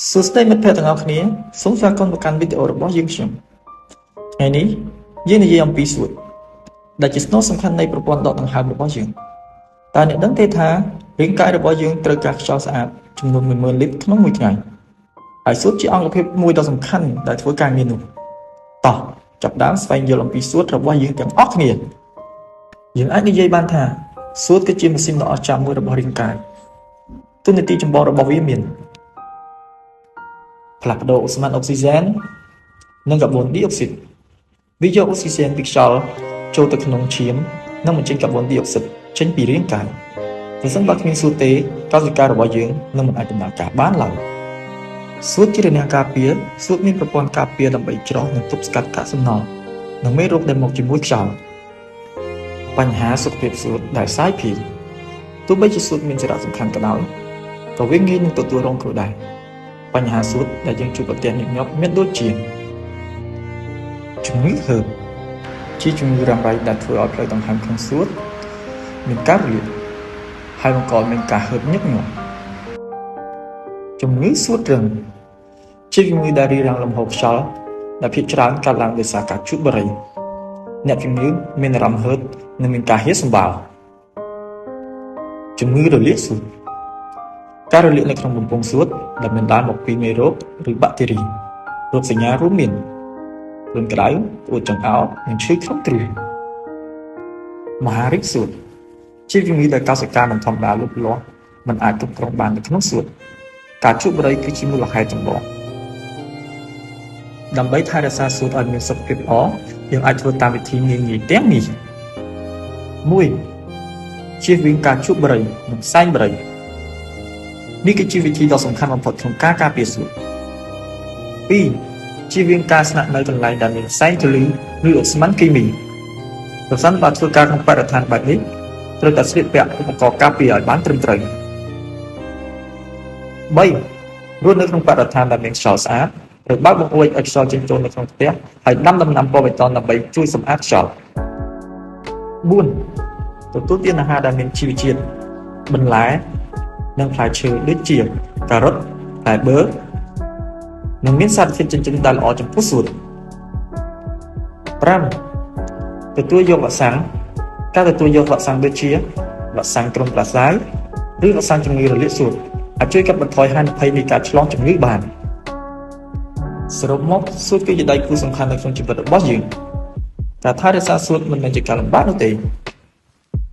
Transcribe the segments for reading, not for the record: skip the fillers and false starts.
សួស្តីមិត្តភ័ក្តិទាំងអស់គ្នាសូមស្វាគមន៍មកកាន់វីដេអូរបស់យើងខ្ញុំថ្ងៃនេះយើងនិយាយអំពីសួតដែលជាស្នូលសំខាន់នៃប្រព័ន្ធដកដង្ហើមរបស់យើងតើអ្នកដឹងទេថារាងកាយរបស់យើងត្រូវការខ្យល់ស្អាតចំនួន 10000 លីត្រក្នុងមួយថ្ងៃហើយសួតជាអង្គភាពមួយដ៏សំខាន់ដែលធ្វើការងារនោះតោះចាប់ផ្ដើមស្វែងយល់អំពីសួតរបស់យើងទាំងអស់គ្នាយើងអាចនិយាយបានថាសួតគឺជាម៉ាស៊ីនដ៏អស្ចារ្យមួយរបស់រាងកាយតួនាទីចម្បងរបស់វាមានផ្លាស់ប្ដូរឧស្ម័នអុកស៊ីហ្សែននិងកាបូនឌីអុកស៊ីតវាយកអុកស៊ីហ្សែនពីខ្យល់ចូលទៅក្នុងឈាមនិងបញ្ចេញកាបូនឌីអុកស៊ីតចេញពីរាងកាយប្រសិនបើគ្មានសួតទេកោសិការបស់យើងនឹងមិនអាចដំណើរការបានឡើយសួតជារនាំងការពារសួតមានប្រព័ន្ធការពារដើម្បីច្រោះនិងទប់ស្កាត់កាកសំណល់និងមេរោគដែលមកជាមួយខ្យល់បញ្ហាសុខភាពសួតដែលសាយភាយទោះបីជាសួតមានសារៈសំខាន់ក៏ដោយក៏វាងាយនឹងទទួលរងគ្រោះដែរបញ្ហាសួតដែលយើងជួបប្រទះញឹកញាប់មានដូចជាជំងឺហឺបជាជំងឺរ៉ាំរ៉ៃដែលធ្វើឲ្យផ្លូវដង្ហើមក្នុងសួតមានការរលាកហើយបង្កមានការហឺបញឹកញាប់ជំងឺសួតរឹងជាជំងឺដែលរារាំងលំហូរខ្យល់ដែលភាគច្រើនកើតឡើងដោយសារការជក់បារីអ្នកជំងឺមានអារម្មណ៍ហឺតនិងមានការហៀរសម្បារជំងឺរលាកសួតការរលាកនៅក្នុងបំពង់សួតដែលមានដើមមកពីមេរោគឬបាក់តេរីរោគសញ្ញារួមមានគ្រុនក្តៅក្អួតចង្អោរនិងឈឺក្នុងទ្រូងមហារីកសួតជាជំងឺដែលកោសិកាមិនធម្មតាលូតលាស់មិនអាចគ្រប់គ្រងបាននៅក្នុងសួតការជក់បារីគឺជាមូលហេតុចម្បងដើម្បីថែរក្សាសួតឲ្យមានសុខភាពល្អយើងអាចធ្វើតាមវិធីងាយៗទាំងនេះ 1. ជៀសវាងការជក់បារីនិងសែងបារីនេះគឺជាវិធីដ៏សំខាន់បំផុតក្នុងការការពារសួត 2. ជៀសវាងការស្នាក់នៅកន្លែងដែលមានសែងធូលីឬឧស្ម័នគីមីប្រសិនបើធ្វើការក្នុងបរិស្ថានបែបនេះត្រូវតែស្លៀកពាក់ឧបករណ៍ការពារឲ្យបានត្រឹមត្រូវ 3. រស់នៅក្នុងបរិស្ថានដែលមានខ្យល់ស្អាតឬបើកបង្អួចឲ្យខ្យល់ចេញចូលនៅក្នុងផ្ទះហើយដាំដំណាំពណ៌បៃតងដើម្បីជួយសម្អាតខ្យល់ 4. ទទួលទានអាហារដែលមានជីវជាតិបន្លែនិងផ្លែឈើដូចជាការ៉ុតផ្លែបឺរនិងមានសារធាតុចិញ្ចឹមដែលល្អចំពោះសួត 5. ទទួលយកវ៉ាក់សាំងការទទួលយកវ៉ាក់សាំងដូចជាវ៉ាក់សាំងគ្រុនផ្លាសាយឬវ៉ាក់សាំងជំងឺរលាកសួតអាចជួយកាត់បន្ថយហានិភ័យនៃការឆ្លងជំងឺបានសរុបមកសួតគឺជាដៃគូសំខាន់នៅក្នុងជីវិតរបស់យើងការថែរក្សាសួតមិនមែនជាការលំបាកនោះទេ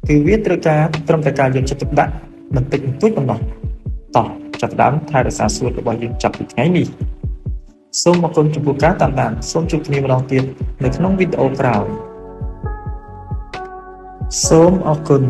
គឺវាត្រូវការត្រឹមតែការយកចិត្តទុកដាក់បន្តិចបន្តួចប៉ុណ្ណោះតោះចាប់ផ្ដើមថែរក្សាសួតរបស់យើងចាប់ពីថ្ងៃនេះសូមអរគុណចំពោះការតាមដានសូមជួបគ្នាម្ដងទៀតនៅក្នុងវីដេអូក្រោយសូមអរគុណ